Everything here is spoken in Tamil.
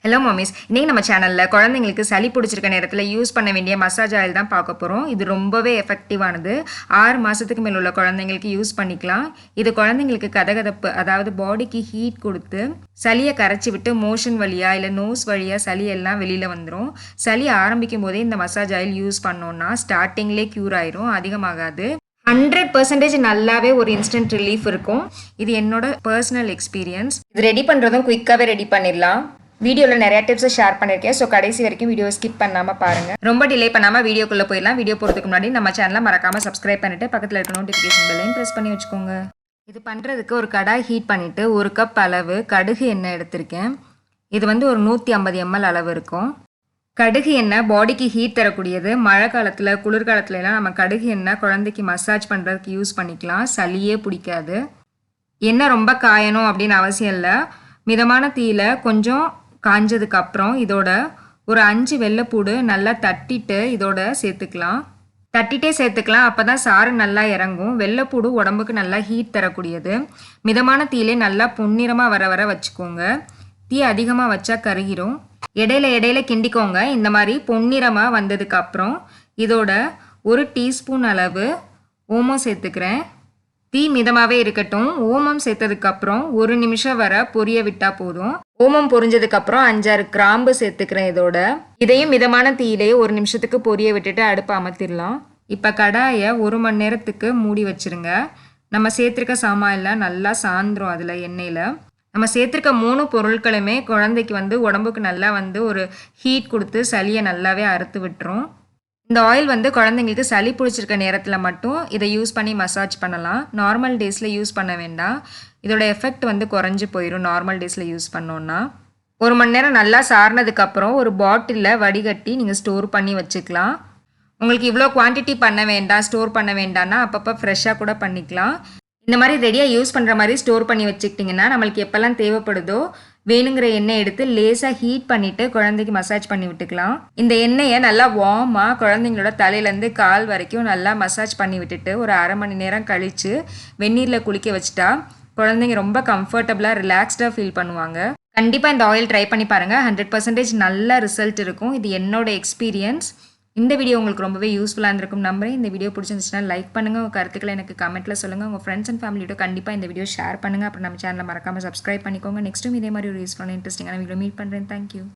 ஹலோ மம்மிஸ், இன்னைக்கு நம்ம சேனலில் குழந்தைங்களுக்கு சளி பிடிச்சிருக்க நேரத்தில் யூஸ் பண்ண வேண்டிய மசாஜ் ஆயில் தான் பார்க்க போகிறோம். இது ரொம்பவே எஃபெக்டிவானது. 6 மாதத்துக்கு மேல் உள்ள குழந்தைங்களுக்கு யூஸ் பண்ணிக்கலாம். இது குழந்தைங்களுக்கு கதகதப்பு, அதாவது பாடிக்கு ஹீட் கொடுத்து சளியை கரைச்சி விட்டு மோஷன் வழியாக இல்லை நோஸ் வழியாக சளி எல்லாம் வெளியில் வந்துடும். சளி ஆரம்பிக்கும் போதே இந்த மசாஜ் ஆயில் யூஸ் பண்ணோன்னா ஸ்டார்டிங்லேயே க்யூர் ஆயிரும், அதிகமாகாது. 100% நல்லாவே ஒரு இன்ஸ்டன்ட் ரிலீஃப் இருக்கும். இது என்னோட பர்சனல் எக்ஸ்பீரியன்ஸ். இது ரெடி பண்ணுறதும் குயிக்காகவே ரெடி பண்ணிடலாம். வீடியோவில் நிறைய டிப்ஸை ஷேர் பண்ணியிருக்கேன். ஸோ கடைசி வரைக்கும் வீடியோ ஸ்கிப் பண்ணாமல் பாருங்கள். ரொம்ப டிலே பண்ணாமல் வீடியோக்குள்ளே போயிடலாம். வீடியோ போகிறதுக்கு முன்னாடி நம்ம சேனலை மறக்காமல் சப்ஸ்கிரைப் பண்ணிவிட்டு பக்கத்தில் இருக்க நோட்டிஃபிகேஷன் பெல்லையும் ப்ரெஸ் பண்ணி வச்சுக்கோங்க. இது பண்ணுறதுக்கு ஒரு கடாய் ஹீட் பண்ணிவிட்டு 1 கப் அளவு கடுகு எண்ணெய் எடுத்திருக்கேன். இது ஒரு 150 ml அளவு இருக்கும். கடுகு எண்ணெய் பாடிக்கு ஹீட் தரக்கூடியது. மழை காலத்தில் குளிர்காலத்துலலாம் நம்ம கடுகு எண்ணெய் குழந்தைக்கு மசாஜ் பண்ணுறதுக்கு யூஸ் பண்ணிக்கலாம். சளியே பிடிக்காது. எண்ணெய் ரொம்ப காயணும் அப்படின்னு அவசியம் இல்லை. மிதமான தீயில் கொஞ்சம் காஞ்சதுக்கு அப்புறம் இதோட ஒரு 5 வெள்ளைப்பூடு நல்லா தட்டிட்டு இதோட சேர்த்துக்கலாம். தட்டிட்டே சேர்த்துக்கலாம், அப்போ தான் சாறு நல்லா இறங்கும். வெள்ளைப்பூடு உடம்புக்கு நல்லா ஹீட் தரக்கூடியது. மிதமான தீயிலே நல்லா பொன்னிறமாக வர வச்சுக்கோங்க. தீ அதிகமாக வச்சா கருகிரும். இடையில கிண்டிக்கோங்க. இந்த மாதிரி பொன்னிறமாக வந்ததுக்கு அப்புறம் இதோட 1 டீஸ்பூன் அளவு ஓமம் சேர்த்துக்கிறேன். தீ மிதமாகவே இருக்கட்டும். ஓமம் சேர்த்ததுக்கப்புறம் 1 நிமிஷம் வர பொரிய விட்டால் போதும். ஓமம் பொரிஞ்சதுக்கப்புறம் 5-6 கிராம்பு சேர்த்துக்கிறேன் இதோட. இதையும் மிதமான தீயிலேயே 1 நிமிஷத்துக்கு பொரிய விட்டுட்டு அடுப்பை அமர்த்திடலாம். இப்போ கடாயை 1 மணி நேரத்துக்கு மூடி வச்சுருங்க. நம்ம சேர்த்துருக்க சாமான்லாம் நல்லா சாந்துரும். அதில் எண்ணெயில் நம்ம சேர்த்துருக்க 3 பொருட்களுமே குழந்தைக்கு உடம்புக்கு நல்லா ஒரு ஹீட் கொடுத்து சளியை நல்லாவே அறுத்து விட்டுரும். இந்த ஆயில் குழந்தைங்களுக்கு சளி பிடிச்சிருக்க நேரத்தில் மட்டும் இதை யூஸ் பண்ணி மசாஜ் பண்ணலாம். நார்மல் டேஸில் யூஸ் பண்ண வேண்டாம். இதோட எஃபெக்ட் குறைஞ்சி போயிடும் நார்மல் டேஸில் யூஸ் பண்ணோன்னா. 1 மணி நேரம் நல்லா சாரினதுக்கப்புறம் ஒரு பாட்டிலில் வடிகட்டி நீங்கள் ஸ்டோர் பண்ணி வச்சுக்கலாம். உங்களுக்கு இவ்வளோ குவான்டிட்டி பண்ண வேண்டாம், ஸ்டோர் பண்ண வேண்டாம்னா அப்பப்போ ஃப்ரெஷ்ஷாக கூட பண்ணிக்கலாம். இந்த மாதிரி ரெடியாக யூஸ் பண்ணுற மாதிரி ஸ்டோர் பண்ணி வச்சுக்கிட்டிங்கன்னா நம்மளுக்கு எப்போல்லாம் தேவைப்படுதோ வேணுங்கிற எண்ணெய் எடுத்து லேசாக ஹீட் பண்ணிவிட்டு குழந்தைக்கு மசாஜ் பண்ணி விட்டுக்கலாம். இந்த எண்ணெயை நல்லா வார்மாக குழந்தைங்களோட தலையிலேருந்து கால் வரைக்கும் நல்லா மசாஜ் பண்ணி விட்டுட்டு ஒரு 1/2 மணி நேரம் கழித்து வெந்நீரில் குளிக்க வச்சுட்டா குழந்தைங்க ரொம்ப கம்ஃபர்டபுளாக ரிலாக்ஸ்டாக ஃபீல் பண்ணுவாங்க. கண்டிப்பாக இந்த ஆயில் ட்ரை பண்ணி பாருங்கள். 100% நல்ல ரிசல்ட் இருக்கும். இது என்னோட எக்ஸ்பீரியன்ஸ். இந்த வீடியோ உங்களுக்கு ரொம்பவே யூஸ்ஃபுல்லாக இருந்திருக்கும் நம்புறேன். இந்த வீடியோ பிடிச்சிருந்துச்சுன்னா லைக் பண்ணுங்கள். உங்கள் கருத்துக்களை எனக்கு கமெண்ட்டில் சொல்லுங்கள். உங்கள் ஃப்ரெண்ட்ஸ் அண்ட் ஃபேமிலியோட கண்டிப்பாக இந்த வீடியோ ஷேர் பண்ணுங்கள். அப்புறம் நம்ம சேனலை மறக்காமல் சப்ஸ்கிரைப் பண்ணிக்கோங்க. நெக்ஸ்ட்டும் இதே மாதிரி ஒரு யூஸ்ஃபுல்லான இன்ட்ரெஸ்டிங்கான வீடியோ மீட் பண்ணுறேன். தேங்க்யூ.